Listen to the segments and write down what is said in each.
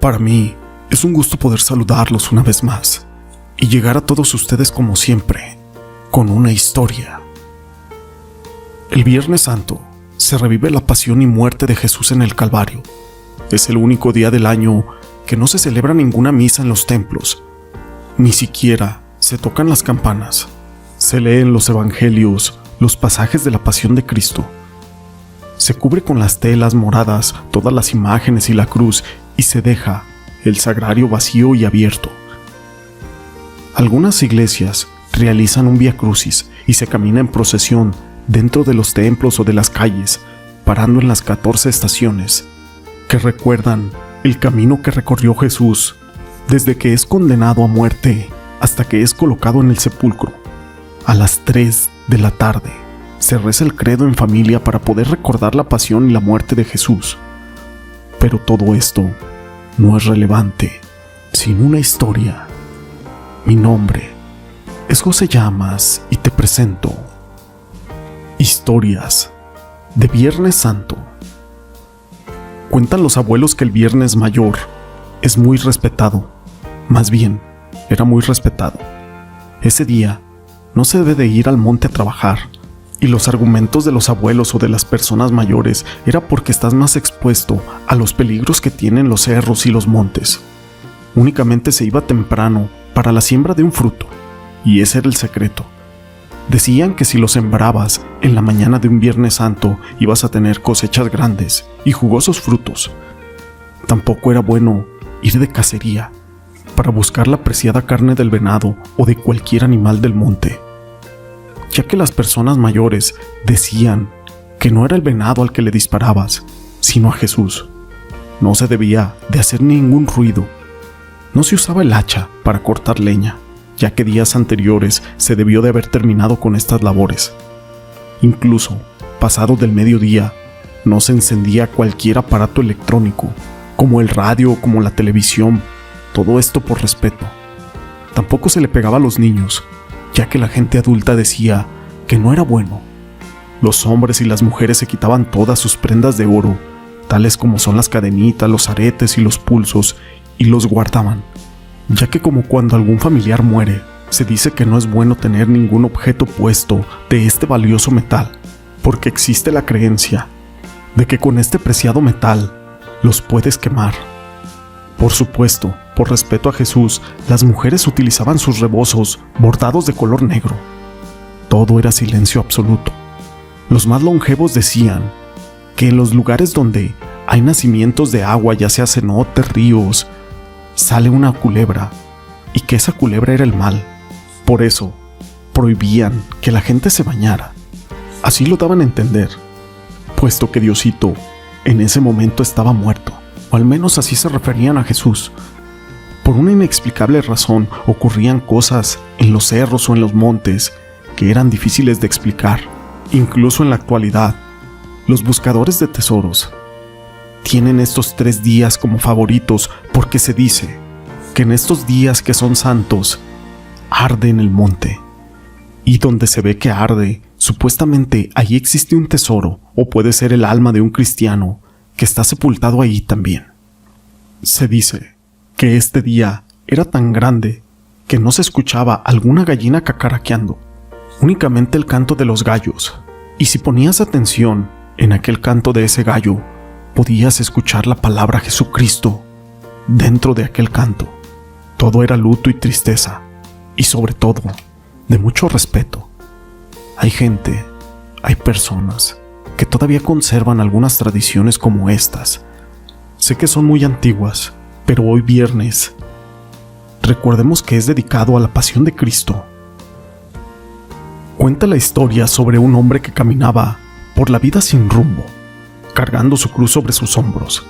Para mí es un gusto poder saludarlos una vez más y llegar a todos ustedes como siempre, con una historia. El Viernes Santo se revive la pasión y muerte de Jesús en el Calvario. Es el único día del año que no se celebra ninguna misa en los templos, ni siquiera se tocan las campanas. Se leen los evangelios, los pasajes de la pasión de Cristo. Se cubre con las telas moradas todas las imágenes y la cruz y se deja el sagrario vacío y abierto. Algunas iglesias realizan un vía crucis y se camina en procesión dentro de los templos o de las calles, parando en las 14 estaciones que recuerdan el camino que recorrió Jesús desde que es condenado a muerte hasta que es colocado en el sepulcro. A las 3 de la tarde se reza el credo en familia para poder recordar la pasión y la muerte de Jesús. Pero todo esto no es relevante sin una historia. Mi nombre es José Llamas y te presento Historias de Viernes Santo. Cuentan los abuelos que el Viernes Mayor es muy respetado. Más bien, era muy respetado. Ese día no se debe de ir al monte a trabajar, y los argumentos de los abuelos o de las personas mayores era porque estás más expuesto a los peligros que tienen los cerros y los montes. Únicamente se iba temprano para la siembra de un fruto, y ese era el secreto. Decían que si lo sembrabas en la mañana de un Viernes Santo ibas a tener cosechas grandes y jugosos frutos. Tampoco era bueno ir de cacería para buscar la preciada carne del venado o de cualquier animal del monte, ya que las personas mayores decían que no era el venado al que le disparabas, sino a Jesús. No se debía de hacer ningún ruido. No se usaba el hacha para cortar leña, ya que días anteriores se debió de haber terminado con estas labores. Incluso, pasado del mediodía, no se encendía cualquier aparato electrónico, como el radio o como la televisión, todo esto por respeto. Tampoco se le pegaba a los niños, ya que la gente adulta decía que no era bueno. Los hombres y las mujeres se quitaban todas sus prendas de oro, tales como son las cadenitas, los aretes y los pulsos, y los guardaban, ya que como cuando algún familiar muere, se dice que no es bueno tener ningún objeto puesto de este valioso metal, porque existe la creencia de que con este preciado metal los puedes quemar. Por supuesto, por respeto a Jesús, las mujeres utilizaban sus rebozos bordados de color negro. Todo era silencio absoluto. Los más longevos decían que en los lugares donde hay nacimientos de agua, ya sea cenotes, ríos, sale una culebra, y que esa culebra era el mal. Por eso, prohibían que la gente se bañara. Así lo daban a entender, puesto que Diosito en ese momento estaba muerto. O al menos así se referían a Jesús. Por una inexplicable razón ocurrían cosas en los cerros o en los montes que eran difíciles de explicar. Incluso en la actualidad, los buscadores de tesoros tienen estos 3 días como favoritos porque se dice que en estos días que son santos, arde en el monte. Y donde se ve que arde, supuestamente allí existe un tesoro o puede ser el alma de un cristiano que está sepultado ahí también. Se dice que este día era tan grande que no se escuchaba alguna gallina cacaraqueando, únicamente el canto de los gallos, y si ponías atención en aquel canto de ese gallo, podías escuchar la palabra Jesucristo dentro de aquel canto. Todo era luto y tristeza, y sobre todo, de mucho respeto. Hay gente, hay personas que todavía conservan algunas tradiciones como estas. Sé que son muy antiguas, pero hoy viernes, recordemos que es dedicado a la pasión de Cristo. Cuenta la historia sobre un hombre que caminaba por la vida sin rumbo, cargando su cruz sobre sus hombros.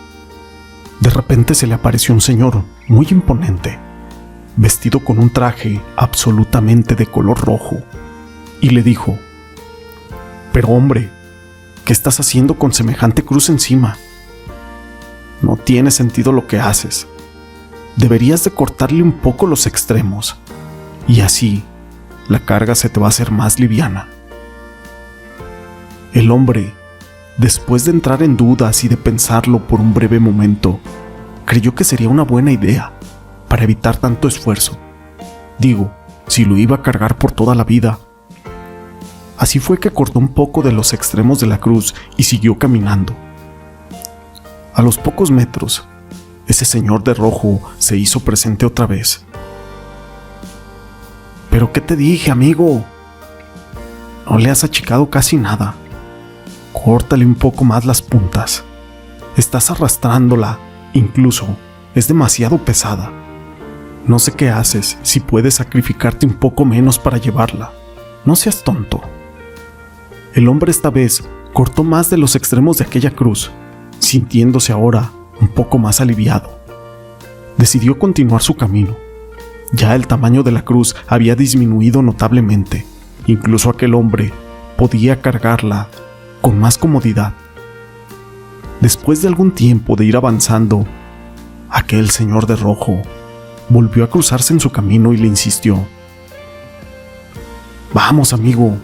De repente se le apareció un señor muy imponente, vestido con un traje absolutamente de color rojo, y le dijo: «Pero hombre, ¿qué estás haciendo con semejante cruz encima? No tiene sentido lo que haces. Deberías de cortarle un poco los extremos, y así la carga se te va a hacer más liviana». El hombre, después de entrar en dudas y de pensarlo por un breve momento, creyó que sería una buena idea para evitar tanto esfuerzo. Digo, si lo iba a cargar por toda la vida. Así fue que cortó un poco de los extremos de la cruz y siguió caminando. A los pocos metros, ese señor de rojo se hizo presente otra vez. ¿Pero qué te dije, amigo? No le has achicado casi nada. Córtale un poco más las puntas. Estás arrastrándola, incluso es demasiado pesada. No sé qué haces si puedes sacrificarte un poco menos para llevarla. No seas tonto. El hombre esta vez cortó más de los extremos de aquella cruz, sintiéndose ahora un poco más aliviado. Decidió continuar su camino. Ya el tamaño de la cruz había disminuido notablemente. Incluso aquel hombre podía cargarla con más comodidad. Después de algún tiempo de ir avanzando, aquel señor de rojo volvió a cruzarse en su camino y le insistió: «Vamos, amigo,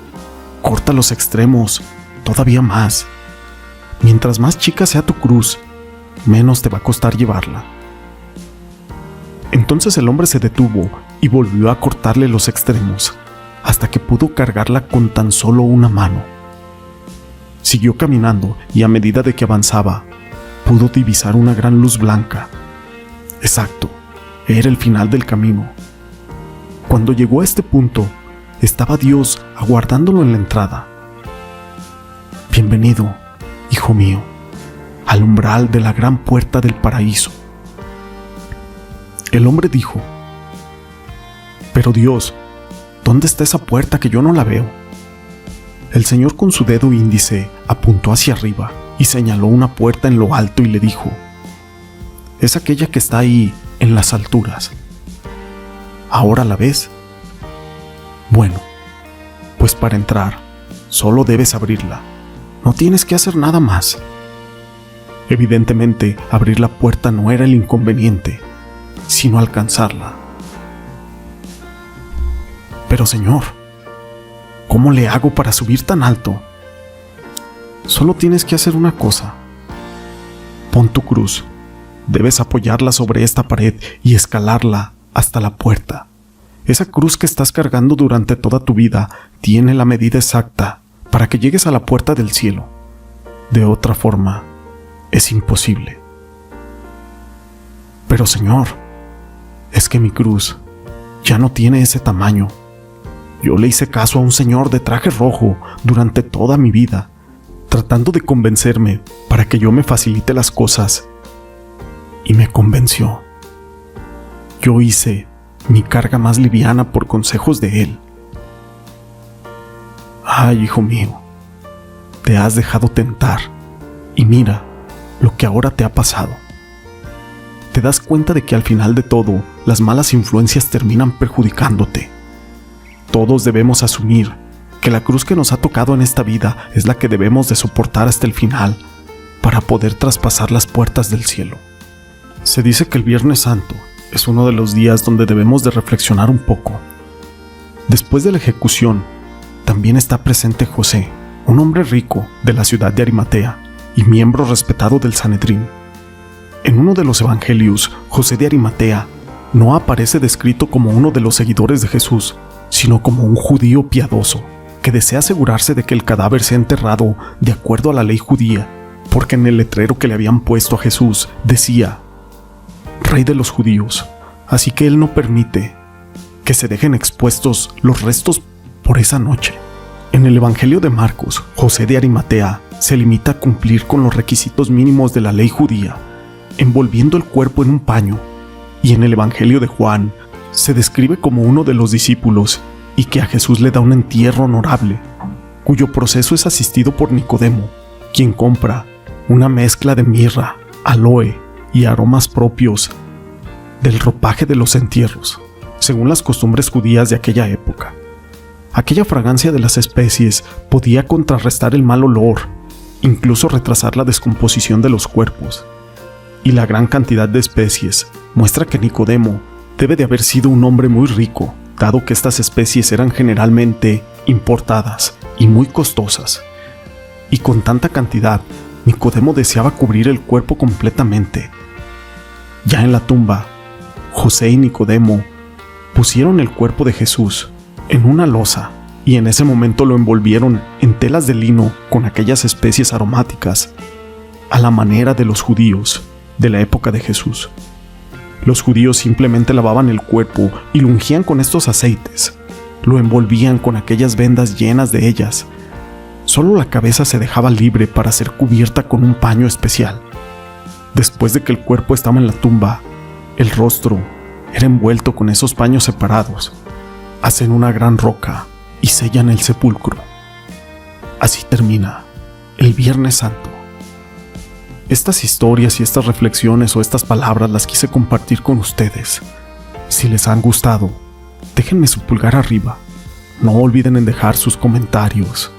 corta los extremos, todavía más. Mientras más chica sea tu cruz, menos te va a costar llevarla». Entonces el hombre se detuvo y volvió a cortarle los extremos, hasta que pudo cargarla con tan solo una mano. Siguió caminando y a medida de que avanzaba, pudo divisar una gran luz blanca. Exacto, era el final del camino. Cuando llegó a este punto, estaba Dios aguardándolo en la entrada. «Bienvenido, hijo mío, al umbral de la gran puerta del paraíso». El hombre dijo: «Pero Dios, ¿dónde está esa puerta que yo no la veo?». El Señor con su dedo índice apuntó hacia arriba y señaló una puerta en lo alto y le dijo: «Es aquella que está ahí en las alturas. ¿Ahora la ves? Bueno, pues para entrar, solo debes abrirla. No tienes que hacer nada más». Evidentemente, abrir la puerta no era el inconveniente, sino alcanzarla. «Pero Señor, ¿cómo le hago para subir tan alto?». «Solo tienes que hacer una cosa. Pon tu cruz. Debes apoyarla sobre esta pared y escalarla hasta la puerta. Esa cruz que estás cargando durante toda tu vida tiene la medida exacta para que llegues a la puerta del cielo. De otra forma, es imposible». «Pero Señor, es que mi cruz ya no tiene ese tamaño. Yo le hice caso a un señor de traje rojo durante toda mi vida, tratando de convencerme para que yo me facilite las cosas. Y me convenció. Yo hice mi carga más liviana por consejos de él». «Ay, hijo mío, te has dejado tentar y mira lo que ahora te ha pasado. Te das cuenta de que al final de todo, las malas influencias terminan perjudicándote. Todos debemos asumir que la cruz que nos ha tocado en esta vida es la que debemos de soportar hasta el final para poder traspasar las puertas del cielo». Se dice que el Viernes Santo es uno de los días donde debemos de reflexionar un poco. Después de la ejecución, también está presente José, un hombre rico de la ciudad de Arimatea y miembro respetado del Sanedrín. En uno de los evangelios, José de Arimatea no aparece descrito como uno de los seguidores de Jesús, sino como un judío piadoso que desea asegurarse de que el cadáver sea enterrado de acuerdo a la ley judía, porque en el letrero que le habían puesto a Jesús decía: «Rey de los judíos», así que él no permite que se dejen expuestos los restos por esa noche. En el Evangelio de Marcos, José de Arimatea se limita a cumplir con los requisitos mínimos de la ley judía, envolviendo el cuerpo en un paño, y en el Evangelio de Juan se describe como uno de los discípulos y que a Jesús le da un entierro honorable, cuyo proceso es asistido por Nicodemo, quien compra una mezcla de mirra, aloe y aromas propios del ropaje de los entierros, según las costumbres judías de aquella época. Aquella fragancia de las especies podía contrarrestar el mal olor, incluso retrasar la descomposición de los cuerpos. Y la gran cantidad de especies muestra que Nicodemo debe de haber sido un hombre muy rico, dado que estas especies eran generalmente importadas y muy costosas. Y con tanta cantidad, Nicodemo deseaba cubrir el cuerpo completamente. Ya en la tumba, José y Nicodemo pusieron el cuerpo de Jesús en una losa y en ese momento lo envolvieron en telas de lino con aquellas especies aromáticas, a la manera de los judíos de la época de Jesús. Los judíos simplemente lavaban el cuerpo y lo ungían con estos aceites, lo envolvían con aquellas vendas llenas de ellas. Solo la cabeza se dejaba libre para ser cubierta con un paño especial. Después de que el cuerpo estaba en la tumba, el rostro era envuelto con esos paños separados. Hacen una gran roca y sellan el sepulcro. Así termina el Viernes Santo. Estas historias y estas reflexiones o estas palabras las quise compartir con ustedes. Si les han gustado, déjenme su pulgar arriba. No olviden en dejar sus comentarios.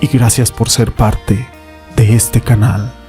Y gracias por ser parte de este canal.